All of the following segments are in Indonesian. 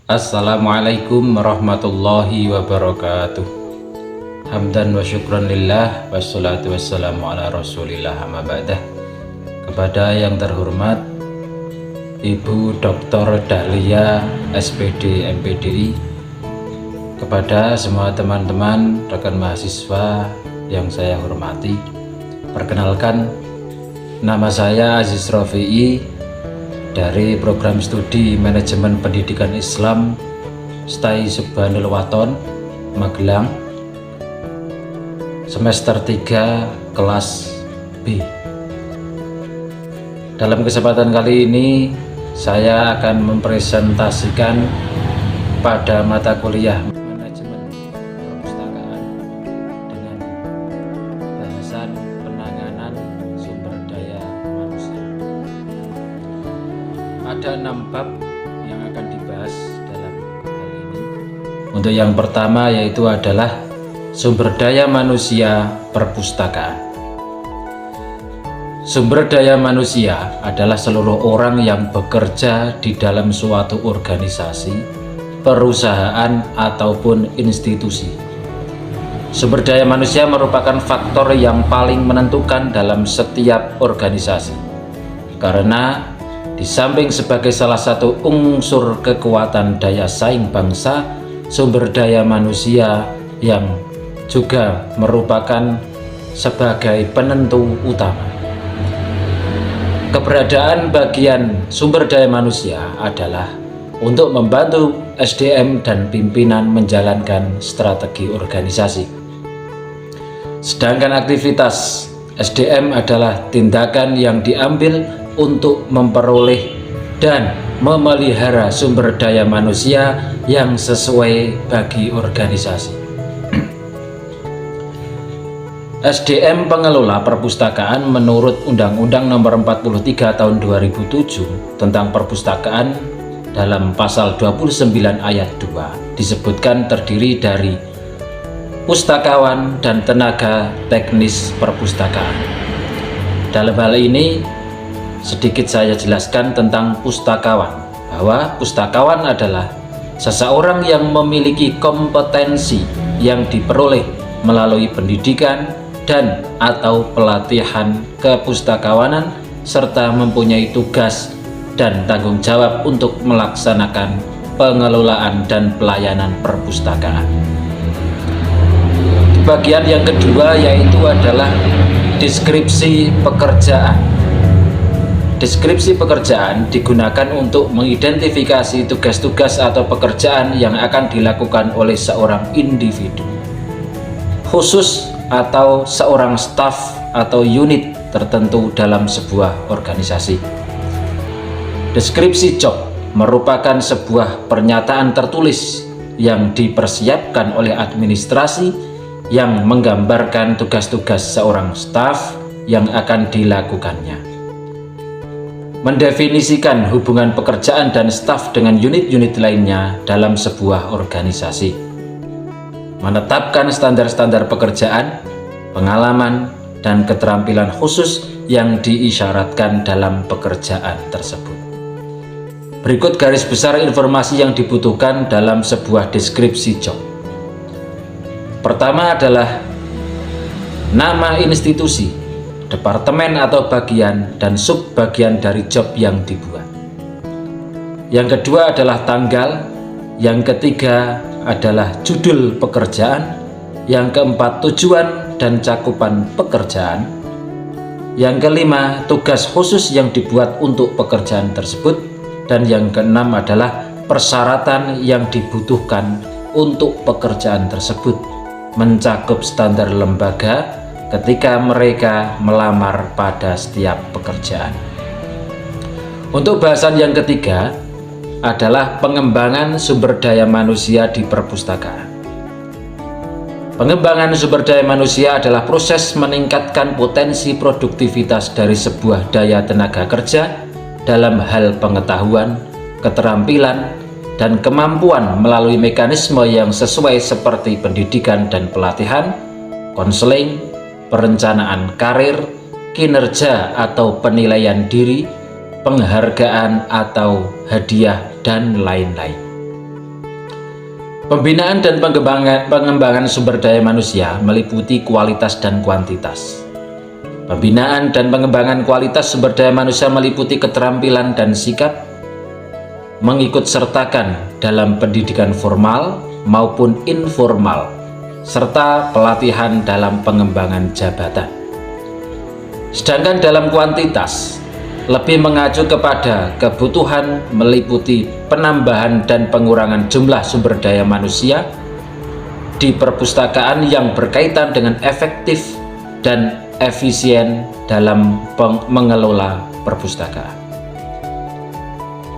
Assalamualaikum warahmatullahi wabarakatuh. Hamdan wa syukran lillah, wassalatu wassalamu ala rasulillah, amma ba'dah. Kepada yang terhormat Ibu Dr. Dahlia SPD MPDI, kepada semua teman-teman rekan mahasiswa yang saya hormati, perkenalkan, nama saya Aziz Rafi'i dari program studi Manajemen Pendidikan Islam STAI Subhanul Waton, Magelang, semester 3 kelas B. Dalam kesempatan kali ini saya akan mempresentasikan pada mata kuliah Manajemen Perpustakaan dengan bahasan penanganan sumber daya manusia. Ada 6 bab yang akan dibahas dalam hal ini. Untuk yang pertama yaitu adalah sumber daya manusia perpustakaan. Sumber daya manusia adalah seluruh orang yang bekerja di dalam suatu organisasi, perusahaan, ataupun institusi. Sumber daya manusia merupakan faktor yang paling menentukan dalam setiap organisasi, karena di samping sebagai salah satu unsur kekuatan daya saing bangsa, sumber daya manusia yang juga merupakan sebagai penentu utama. Keberadaan bagian sumber daya manusia adalah untuk membantu SDM dan pimpinan menjalankan strategi organisasi. Sedangkan aktivitas SDM adalah tindakan yang diambil untuk memperoleh dan memelihara sumber daya manusia yang sesuai bagi organisasi. SDM pengelola perpustakaan menurut Undang-Undang Nomor 43 Tahun 2007 tentang perpustakaan dalam pasal 29 ayat 2 disebutkan terdiri dari pustakawan dan tenaga teknis perpustakaan. Dalam hal ini sedikit saya jelaskan tentang pustakawan, bahwa pustakawan adalah seseorang yang memiliki kompetensi yang diperoleh melalui pendidikan dan atau pelatihan kepustakawanan serta mempunyai tugas dan tanggung jawab untuk melaksanakan pengelolaan dan pelayanan perpustakaan. Bagian yang kedua yaitu adalah deskripsi pekerjaan. Deskripsi pekerjaan digunakan untuk mengidentifikasi tugas-tugas atau pekerjaan yang akan dilakukan oleh seorang individu khusus atau seorang staf atau unit tertentu dalam sebuah organisasi. Deskripsi job merupakan sebuah pernyataan tertulis yang dipersiapkan oleh administrasi yang menggambarkan tugas-tugas seorang staf yang akan dilakukannya. Mendefinisikan hubungan pekerjaan dan staf dengan unit-unit lainnya dalam sebuah organisasi, menetapkan standar-standar pekerjaan, pengalaman, dan keterampilan khusus yang diisyaratkan dalam pekerjaan tersebut. Berikut garis besar informasi yang dibutuhkan dalam sebuah deskripsi job. Pertama adalah nama institusi, departemen atau bagian, dan subbagian dari job yang dibuat. Yang kedua adalah tanggal. Yang ketiga adalah judul pekerjaan. Yang keempat tujuan dan cakupan pekerjaan. Yang kelima tugas khusus yang dibuat untuk pekerjaan tersebut. Dan yang keenam adalah persyaratan yang dibutuhkan untuk pekerjaan tersebut, mencakup standar lembaga ketika mereka melamar pada setiap pekerjaan. Untuk bahasan yang ketiga adalah pengembangan sumber daya manusia di perpustakaan. Pengembangan sumber daya manusia adalah proses meningkatkan potensi produktivitas dari sebuah daya tenaga kerja dalam hal pengetahuan, keterampilan, dan kemampuan melalui mekanisme yang sesuai seperti pendidikan dan pelatihan, konseling, perencanaan karir, kinerja atau penilaian diri, penghargaan atau hadiah, dan lain-lain. Pembinaan dan pengembangan sumber daya manusia meliputi kualitas dan kuantitas. Pembinaan dan pengembangan kualitas sumber daya manusia meliputi keterampilan dan sikap, mengikut sertakan dalam pendidikan formal maupun informal, serta pelatihan dalam pengembangan jabatan. Sedangkan dalam kuantitas, lebih mengacu kepada kebutuhan meliputi penambahan dan pengurangan jumlah sumber daya manusia di perpustakaan yang berkaitan dengan efektif dan efisien dalam mengelola perpustakaan.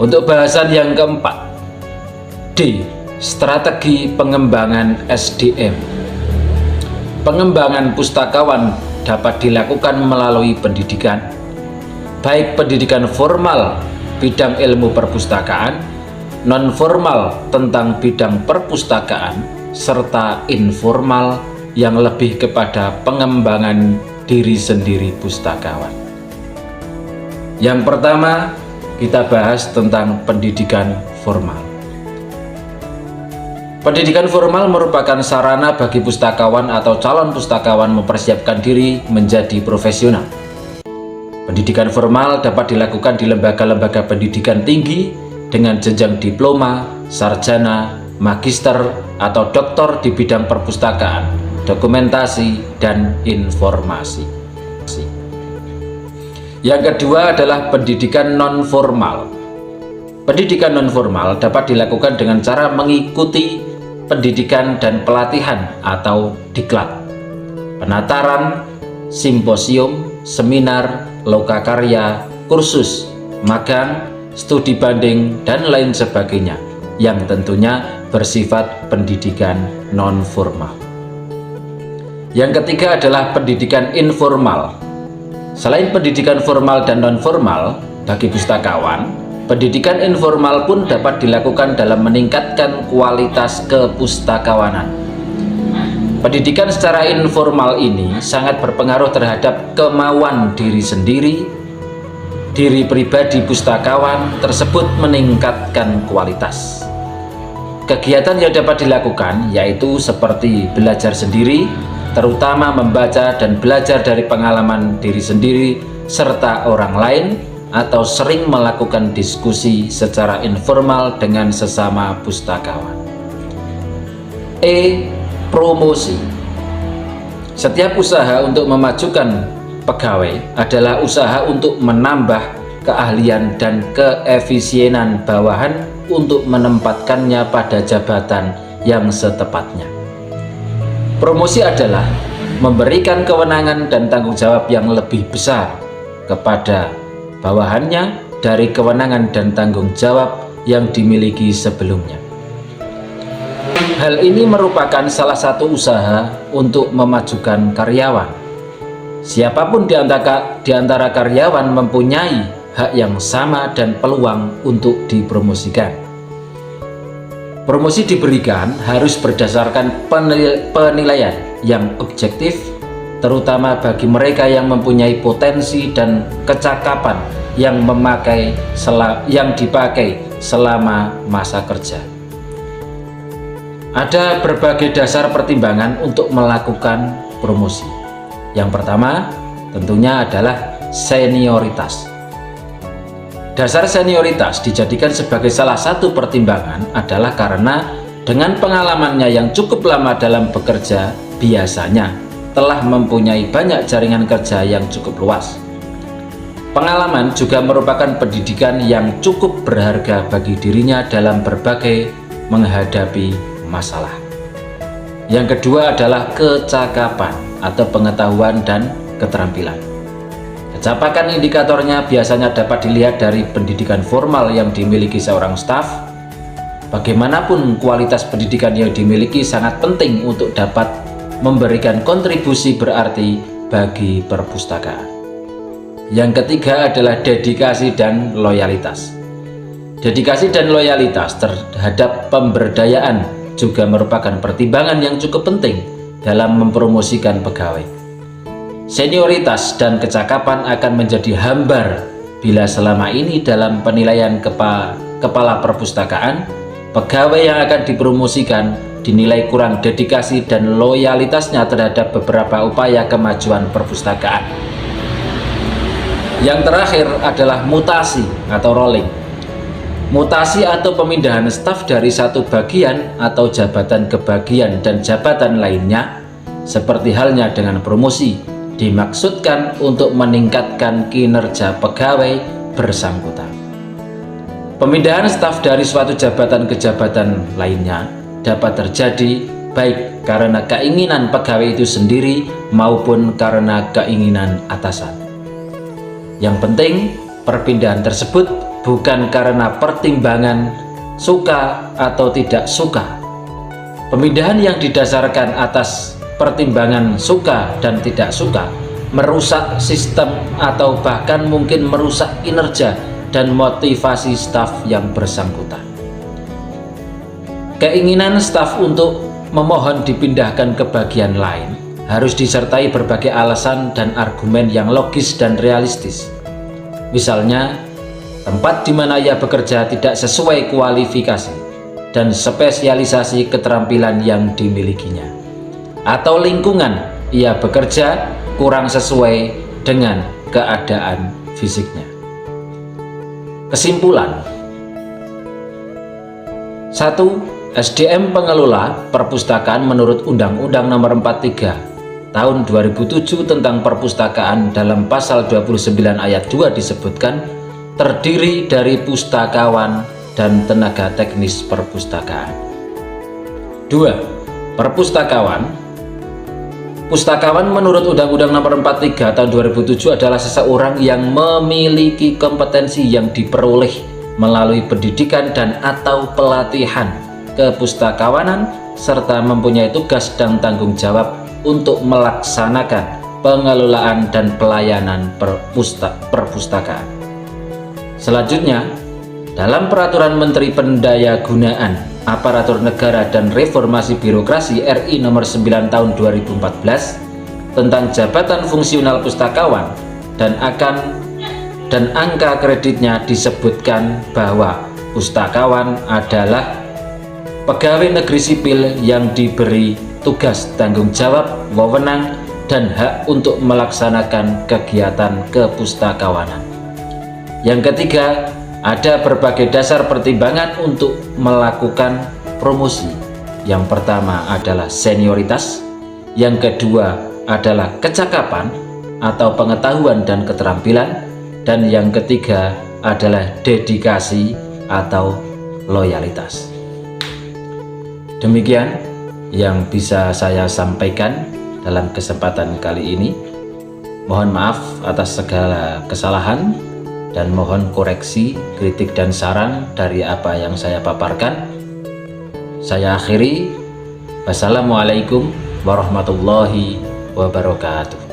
Untuk bahasan yang keempat, D. Strategi pengembangan SDM. Pengembangan pustakawan dapat dilakukan melalui pendidikan, baik pendidikan formal bidang ilmu perpustakaan, non-formal tentang bidang perpustakaan, serta informal yang lebih kepada pengembangan diri sendiri pustakawan. Yang pertama, kita bahas tentang pendidikan formal. Pendidikan formal merupakan sarana bagi pustakawan atau calon pustakawan mempersiapkan diri menjadi profesional. Pendidikan formal dapat dilakukan di lembaga-lembaga pendidikan tinggi dengan jenjang diploma, sarjana, magister, atau doktor di bidang perpustakaan, dokumentasi, dan informasi. Yang kedua adalah pendidikan non-formal. Pendidikan non-formal dapat dilakukan dengan cara mengikuti pendidikan dan pelatihan atau diklat, penataran, simposium, seminar, lokakarya, kursus, magang, studi banding, dan lain sebagainya yang tentunya bersifat pendidikan non-formal. Yang ketiga adalah pendidikan informal. Selain pendidikan formal dan non-formal bagi pustakawan, pendidikan informal pun dapat dilakukan dalam meningkatkan kualitas kepustakawanan. Pendidikan secara informal ini sangat berpengaruh terhadap kemauan diri sendiri, diri pribadi pustakawan tersebut meningkatkan kualitas. Kegiatan yang dapat dilakukan yaitu seperti belajar sendiri, terutama membaca dan belajar dari pengalaman diri sendiri serta orang lain, atau sering melakukan diskusi secara informal dengan sesama pustakawan. E. Promosi. Setiap usaha untuk memajukan pegawai adalah usaha untuk menambah keahlian dan keefisienan bawahan untuk menempatkannya pada jabatan yang setepatnya. Promosi adalah memberikan kewenangan dan tanggung jawab yang lebih besar kepada bawahannya dari kewenangan dan tanggung jawab yang dimiliki sebelumnya. Hal ini merupakan salah satu usaha untuk memajukan karyawan. Siapapun di antara karyawan mempunyai hak yang sama dan peluang untuk dipromosikan. Promosi diberikan harus berdasarkan penilaian yang objektif, terutama bagi mereka yang mempunyai potensi dan kecakapan yang dipakai selama masa kerja. Ada berbagai dasar pertimbangan untuk melakukan promosi. Yang pertama tentunya adalah senioritas. Dasar senioritas dijadikan sebagai salah satu pertimbangan adalah karena dengan pengalamannya yang cukup lama dalam bekerja, biasanya telah mempunyai banyak jaringan kerja yang cukup luas. Pengalaman juga merupakan pendidikan yang cukup berharga bagi dirinya dalam berbagai menghadapi masalah. Yang kedua adalah kecakapan atau pengetahuan dan keterampilan. Kecakapan indikatornya biasanya dapat dilihat dari pendidikan formal yang dimiliki seorang staf. Bagaimanapun kualitas pendidikan yang dimiliki sangat penting untuk dapat memberikan kontribusi berarti bagi perpustakaan. Yang ketiga adalah dedikasi dan loyalitas. Dedikasi dan loyalitas terhadap pemberdayaan juga merupakan pertimbangan yang cukup penting dalam mempromosikan pegawai. Senioritas dan kecakapan akan menjadi hambar bila selama ini dalam penilaian kepala perpustakaan pegawai yang akan dipromosikan dinilai kurang dedikasi dan loyalitasnya terhadap beberapa upaya kemajuan perpustakaan. Yang terakhir adalah mutasi atau rolling. Mutasi atau pemindahan staf dari satu bagian atau jabatan ke bagian dan jabatan lainnya, seperti halnya dengan promosi, dimaksudkan untuk meningkatkan kinerja pegawai bersangkutan. Pemindahan staf dari suatu jabatan ke jabatan lainnya dapat terjadi baik karena keinginan pegawai itu sendiri maupun karena keinginan atasan. Yang penting, perpindahan tersebut bukan karena pertimbangan suka atau tidak suka. Pemindahan yang didasarkan atas pertimbangan suka dan tidak suka merusak sistem atau bahkan mungkin merusak kinerja dan motivasi staf yang bersangkutan. Keinginan staf untuk memohon dipindahkan ke bagian lain harus disertai berbagai alasan dan argumen yang logis dan realistis. Misalnya, tempat di mana ia bekerja tidak sesuai kualifikasi dan spesialisasi keterampilan yang dimilikinya, atau lingkungan ia bekerja kurang sesuai dengan keadaan fisiknya. Kesimpulan: 1. SDM pengelola perpustakaan menurut Undang-Undang Nomor 43 Tahun 2007 tentang perpustakaan dalam pasal 29 ayat 2 disebutkan terdiri dari pustakawan dan tenaga teknis perpustakaan. 2. Pustakawan menurut Undang-Undang Nomor 43 Tahun 2007 adalah seseorang yang memiliki kompetensi yang diperoleh melalui pendidikan dan atau pelatihan kepustakawanan serta mempunyai tugas dan tanggung jawab untuk melaksanakan pengelolaan dan pelayanan perpustakaan. Selanjutnya, dalam Peraturan Menteri Pendayagunaan Aparatur Negara dan Reformasi Birokrasi RI Nomor 9 Tahun 2014 tentang jabatan fungsional pustakawan dan angka kreditnya disebutkan bahwa pustakawan adalah pegawai negeri sipil yang diberi tugas, tanggung jawab, wewenang, dan hak untuk melaksanakan kegiatan kepustakawanan. Yang ketiga, ada berbagai dasar pertimbangan untuk melakukan promosi. Yang pertama adalah senioritas, yang kedua adalah kecakapan atau pengetahuan dan keterampilan, dan yang ketiga adalah dedikasi atau loyalitas. Demikian yang bisa saya sampaikan dalam kesempatan kali ini. Mohon maaf atas segala kesalahan dan mohon koreksi, kritik dan saran dari apa yang saya paparkan. Saya akhiri. Wassalamualaikum warahmatullahi wabarakatuh.